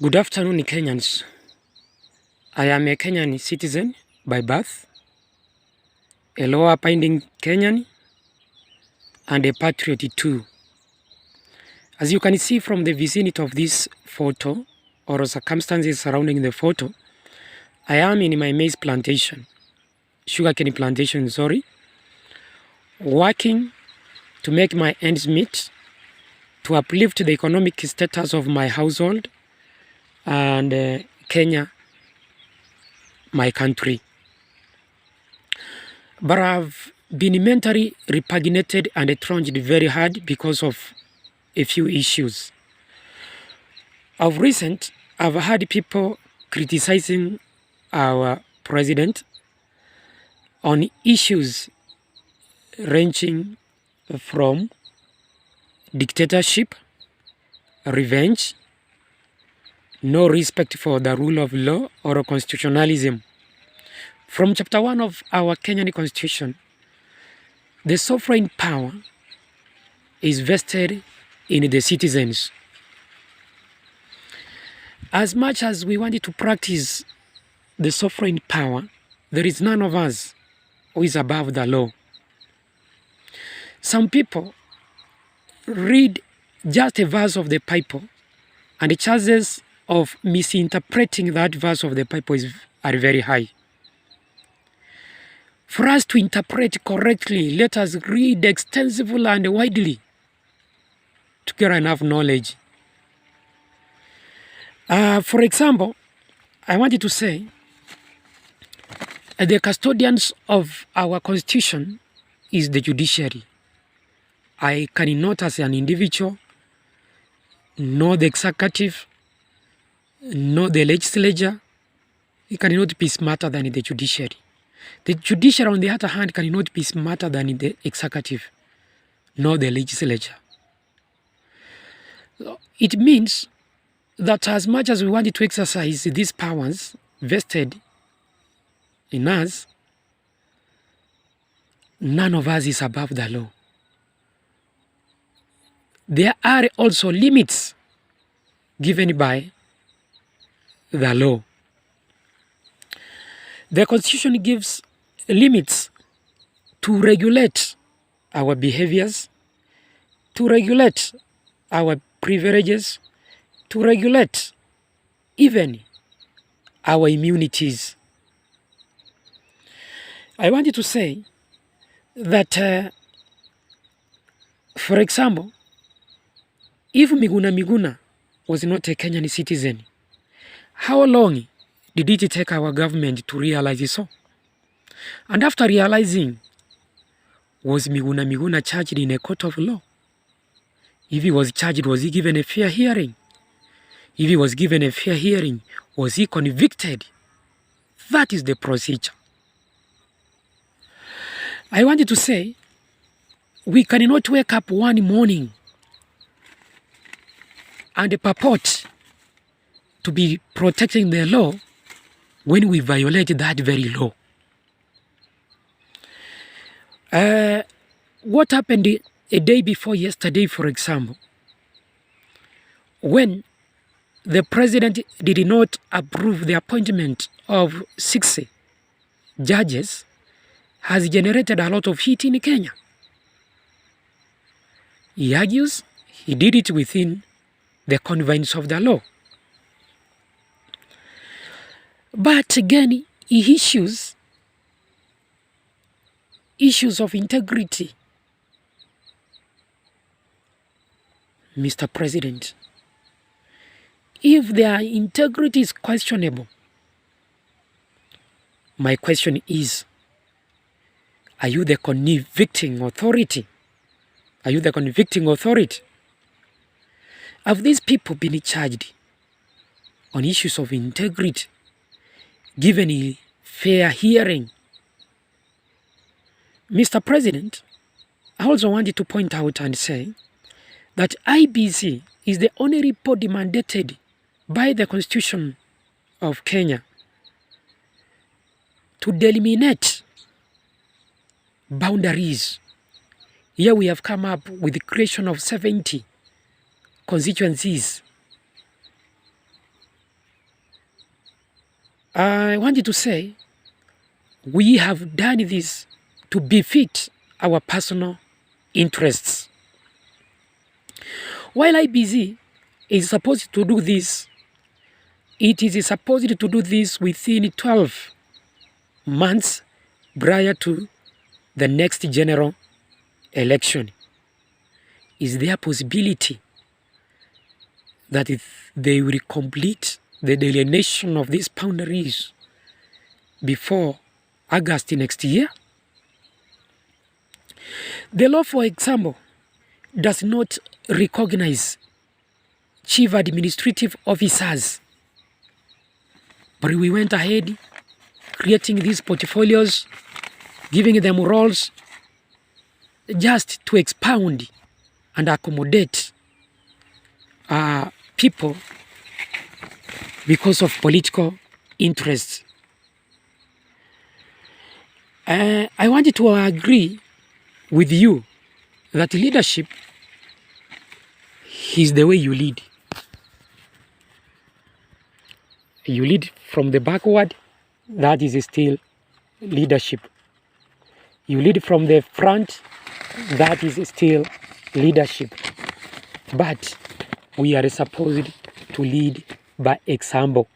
Good afternoon, Kenyans. I am a Kenyan citizen by birth, a law-abiding Kenyan, and a patriot too. As you can see from the vicinity of this photo, or circumstances surrounding the photo, I am in my maize plantation, sugarcane plantation, working to make my ends meet, to uplift the economic status of my household, and Kenya, my country. But I've been mentally repugnated and trounced very hard because of a few issues. Of recent, I've heard people criticizing our president on issues ranging from dictatorship, revenge, no respect for the rule of law or constitutionalism. From chapter 1 of our Kenyan constitution, the sovereign power is vested in the citizens. As much as we wanted to practice the sovereign power, there is none of us who is above the law. Some people read just a verse of the Bible, and the chances of misinterpreting that verse of the Bible are very high. For us to interpret correctly, let us read extensively and widely to get enough knowledge. For example, I wanted to say the custodians of our constitution is the judiciary. I cannot, as an individual, know the executive, know the legislature. It cannot be smarter than the judiciary. The judiciary, on the other hand, cannot be smarter than the executive, nor the legislature. It means that as much as we wanted to exercise these powers vested in us, none of us is above the law. There are also limits given by the law. The Constitution gives limits to regulate our behaviors, to regulate our privileges, to regulate even our immunities. I wanted to say that, for example, if Miguna was not a Kenyan citizen, how long did it take our government to realize so? And after realizing, was Miguna charged in a court of law? If he was charged, was he given a fair hearing? If he was given a fair hearing, was he convicted? That is the procedure. I wanted to say, we cannot wake up one morning and purport to be protecting the law when we violate that very law. What happened a day before yesterday, for example, when the president did not approve the appointment of 6 judges, has generated a lot of heat in Kenya. He argues he did it within the confines of the law. But again, he issues of integrity. Mr. President, if their integrity is questionable, my question is, are you the convicting authority? Are you the convicting authority? Have these people been charged on issues of integrity, given a fair hearing? Mr. President, I also wanted to point out and say that IBC is the only body mandated by the Constitution of Kenya to delineate boundaries. Here we have come up with the creation of 70 constituencies I wanted to say we have done this to befit our personal interests. While IBC is supposed to do this, it is supposed to do this within 12 months prior to the next general election. Is there a possibility that they will complete the delineation of these boundaries before August next year? The law, for example, does not recognize chief administrative officers, but we went ahead creating these portfolios, giving them roles just to expound and accommodate people because of political interests. I wanted to agree with you that leadership is the way you lead. You lead from the backward, that is still leadership. You lead from the front, that is still leadership. But we are supposed to lead by example.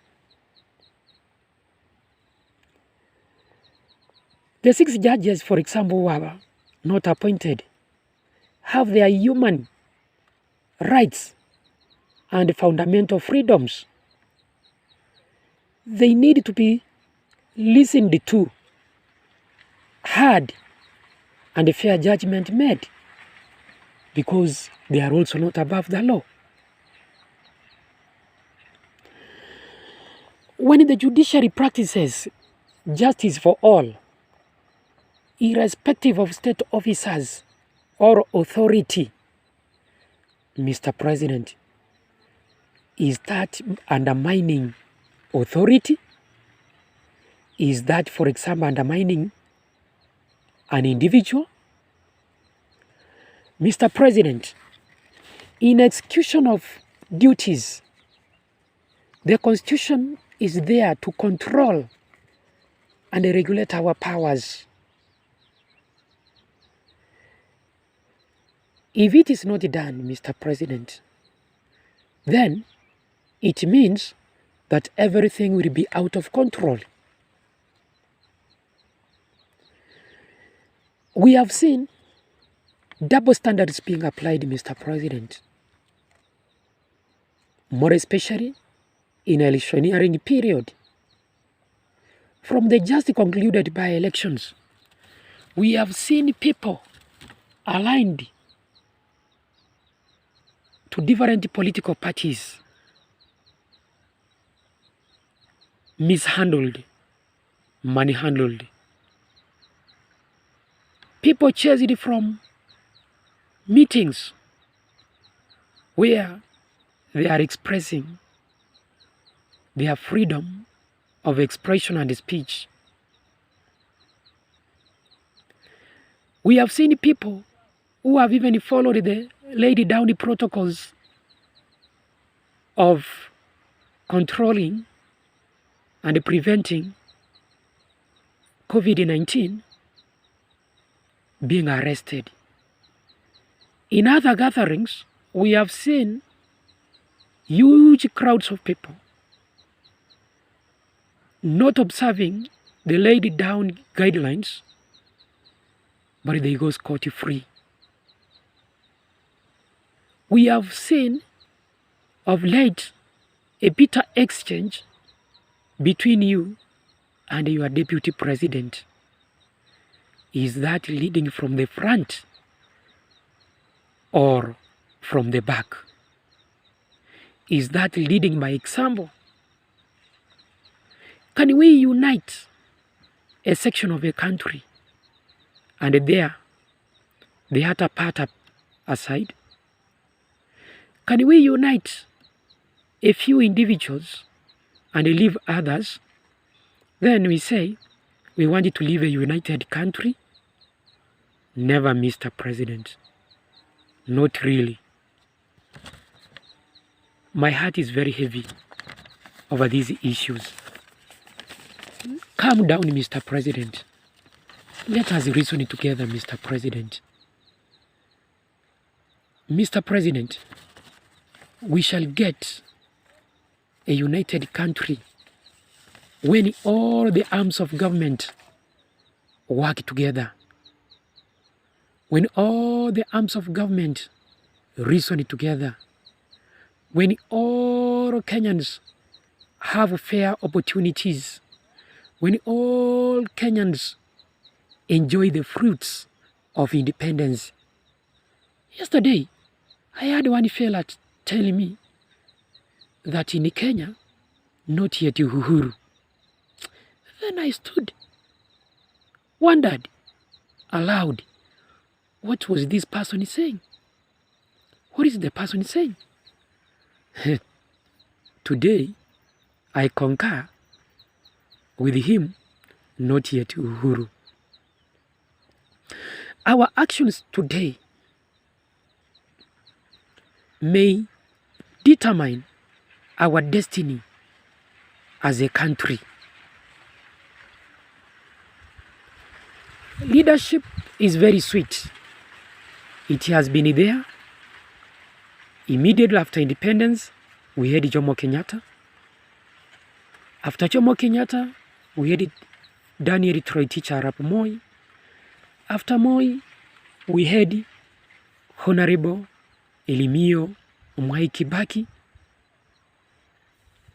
The 6 judges, for example, who are not appointed, have their human rights and fundamental freedoms. They need to be listened to, heard, and a fair judgment made, because they are also not above the law. When the judiciary practices justice for all, irrespective of state officers or authority, Mr. President, is that undermining authority? Is that, for example, undermining an individual? Mr. President, in execution of duties, the Constitution is there to control and regulate our powers. If it is not done, Mr. President, then it means that everything will be out of control. We have seen double standards being applied, Mr. President, more especially in electioneering period. From the just concluded by-elections, we have seen people aligned to different political parties mishandled, manhandled. People chased from meetings where they are expressing their freedom of expression and speech. We have seen people who have even followed the laid down protocols of controlling and preventing COVID-19 being arrested. In other gatherings, we have seen huge crowds of people not observing the laid down guidelines, but they go scot-free. We have seen of late a bitter exchange between you and your deputy president. Is that leading from the front or from the back? Is that leading by example? Can we unite a section of a country and there the other part aside? Can we unite a few individuals and leave others? Then we say we wanted to leave a united country? Never, Mr. President. Not really. My heart is very heavy over these issues. Calm down, Mr. President. Let us reason together, Mr. President. Mr. President, we shall get a united country when all the arms of government work together. When all the arms of government reason together. When all Kenyans have fair opportunities. When all Kenyans enjoy the fruits of independence. Yesterday, I had one fella telling me that in Kenya, not yet uhuru. Then I stood, wondered aloud, what was this person saying? What is the person saying? Today, I concur with him, not yet uhuru. Our actions today may determine our destiny as a country. Leadership is very sweet. It has been there. Immediately after independence, we had Jomo Kenyatta. After Jomo Kenyatta, we had Daniel Toroitich arap Moi. After Moi, we had Honorable Elimio Mwai Kibaki.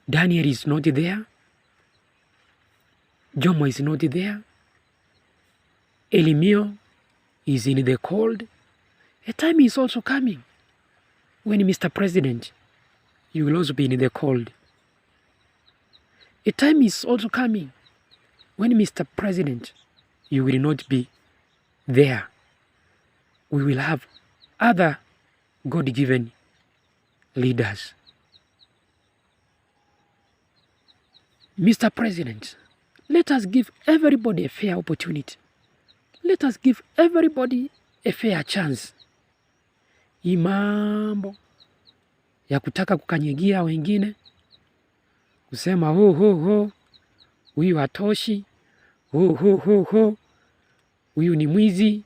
Daniel is not there. Jomo is not there. Elimio is in the cold. A time is also coming when, Mr. President, you will also be in the cold. A time is also coming when, Mr. President, you will not be there. We will have other God-given leaders. Mr. President, let us give everybody a fair opportunity. Let us give everybody a fair chance. Hii mambo ya kutaka kukanyagia wengine, kusema ho ho ho, huyu hatoshi, ho ho ho ho, huyu ni mwizi,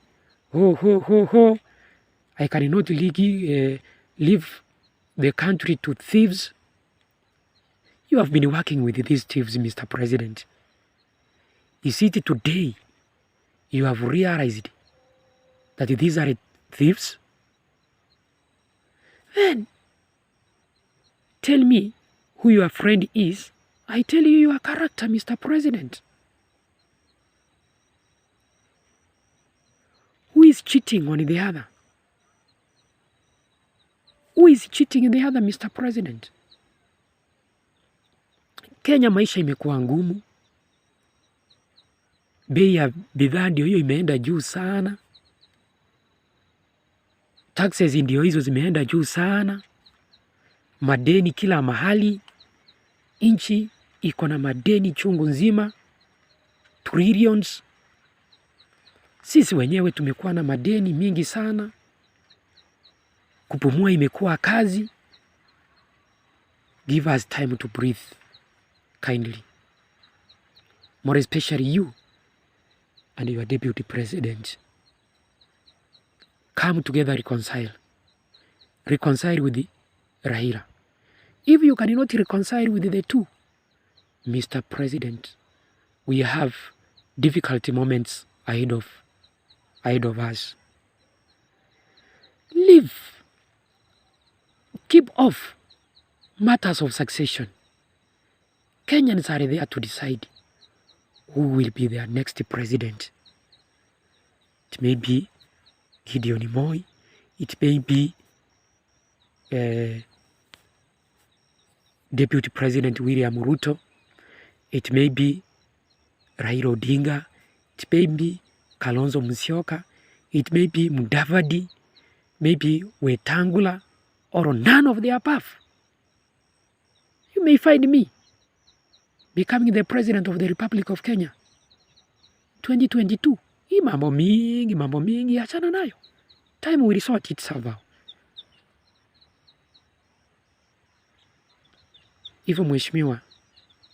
ho ho ho ho, I cannot leave the country to thieves. You have been working with these thieves, Mr. President. Is it today you have realized that these are thieves? Then tell me who your friend is. I tell you your character, Mr. President. Who is cheating on the other? Who is cheating the other, Mr. President? Kenya maisha imekuwa ngumu. Bei ya bidhaa ndio hiyo imeenda juu sana. Taxes ndio hizo zimeenda juu sana. Madeni kila mahali. Nchi iko na madeni chungu nzima. Trillions. Sisi wenyewe tumekuwa na madeni mingi sana. Kupumua imekuwa kazi. Give us time to breathe kindly. More especially you and your deputy president. Come together, reconcile. Reconcile with Raila. If you cannot reconcile with the two, Mr. President, we have difficult moments ahead of us. Live. Keep off matters of succession. Kenyans are there to decide who will be their next president. It may be Gideon Moi. It may be Deputy President William Ruto. It may be Raila Odinga. It may be Kalonzo Musyoka. It may be Mudavadi. Maybe Wetangula, or none of the above. You may find me becoming the President of the Republic of Kenya 2022. Hii mambo mingi, achana nayo. Time will sort itself out. Hivyo mheshimiwa,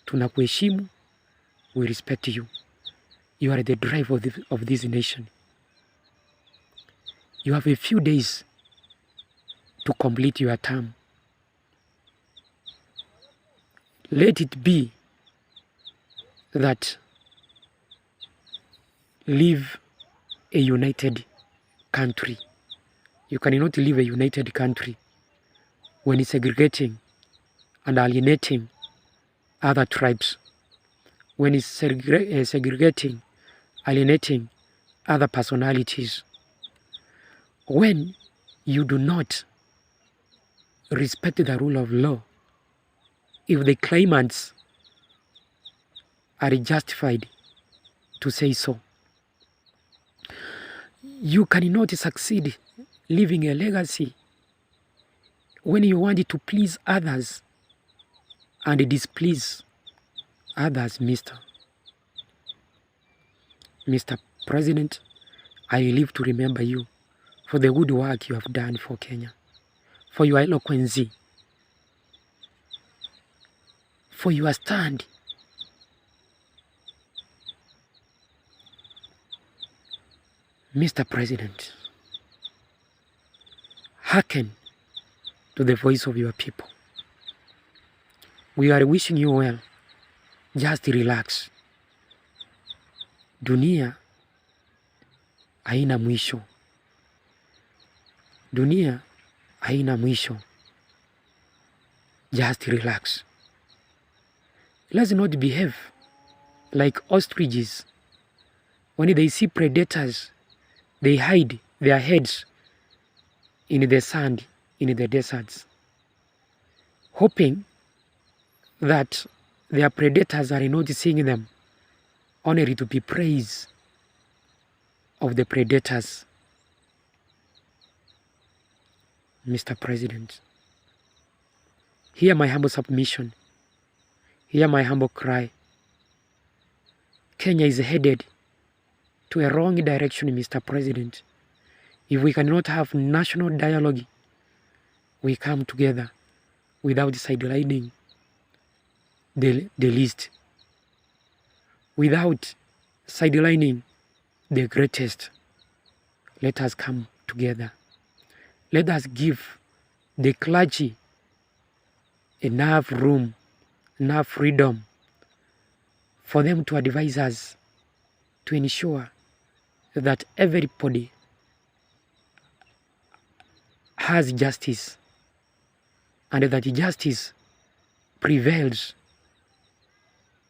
tunakuheshimu we respect you. You are the drive of this nation. You have a few days to complete your term. Let it be that live a united country. You cannot live a united country when it's segregating and alienating other tribes, when it's segregating, alienating other personalities, when you do not respect the rule of law. If the claimants are justified to say so, you cannot succeed leaving a legacy when you want to please others and displease others, Mr. President. I live to remember you for the good work you have done for Kenya, for your eloquence, for your stand. Mr. President, hearken to the voice of your people. We are wishing you well. Just relax. Dunia haina mwisho. Dunia haina mwisho. Just relax. Let's not behave like ostriches. When they see predators, they hide their heads in the sand, in the deserts, hoping that their predators are not seeing them, only to be praise of the predators. Mr. President, hear my humble submission, hear my humble cry. Kenya is headed to a wrong direction, Mr. President. If we cannot have national dialogue, we come together without sidelining the least, without sidelining the greatest. Let us come together. Let us give the clergy enough room, enough freedom for them to advise us, to ensure that everybody has justice and that justice prevails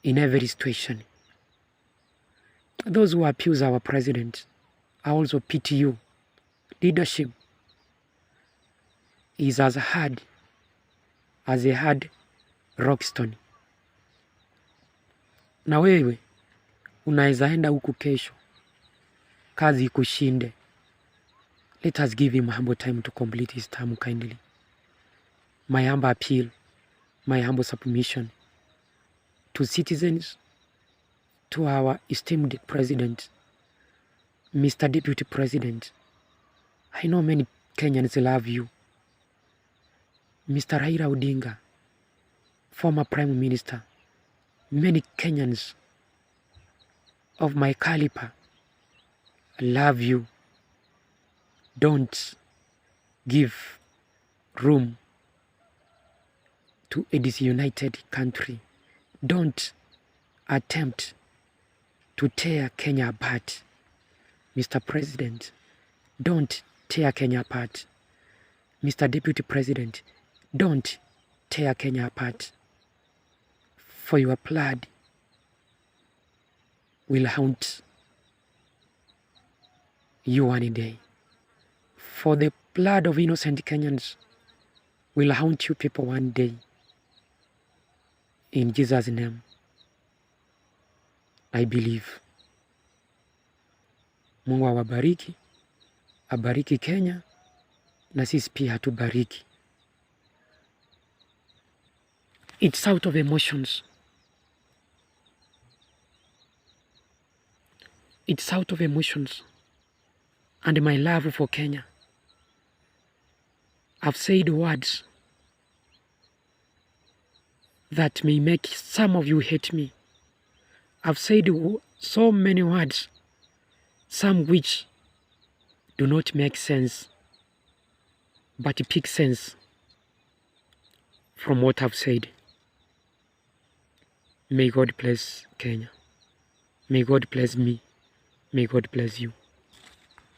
in every situation. Those who abuse our president, I also pity you. Leadership is as hard as a hard rockstone. Na wewe unaweza enda huku kesho, kazi ikushinde. Let us give him humble time to complete his term kindly. My humble appeal, my humble submission to citizens, to our esteemed president, Mr. Deputy President. I know many Kenyans love you. Mr. Raila Odinga, former Prime Minister, many Kenyans of my caliber love you. Don't give room to a disunited country. Don't attempt to tear Kenya apart. Mr. President, don't tear Kenya apart. Mr. Deputy President, don't tear Kenya apart. For your blood will haunt you one day. For the blood of innocent Kenyans will haunt you people one day. In Jesus' name, I believe. Mungu awabariki, abariki Kenya, na sisi pia hatubariki. It's out of emotions. It's out of emotions and my love for Kenya. I've said words that may make some of you hate me, I've said so many words, some which do not make sense, but pick sense from what I've said. May God bless Kenya. May God bless me. May God bless you.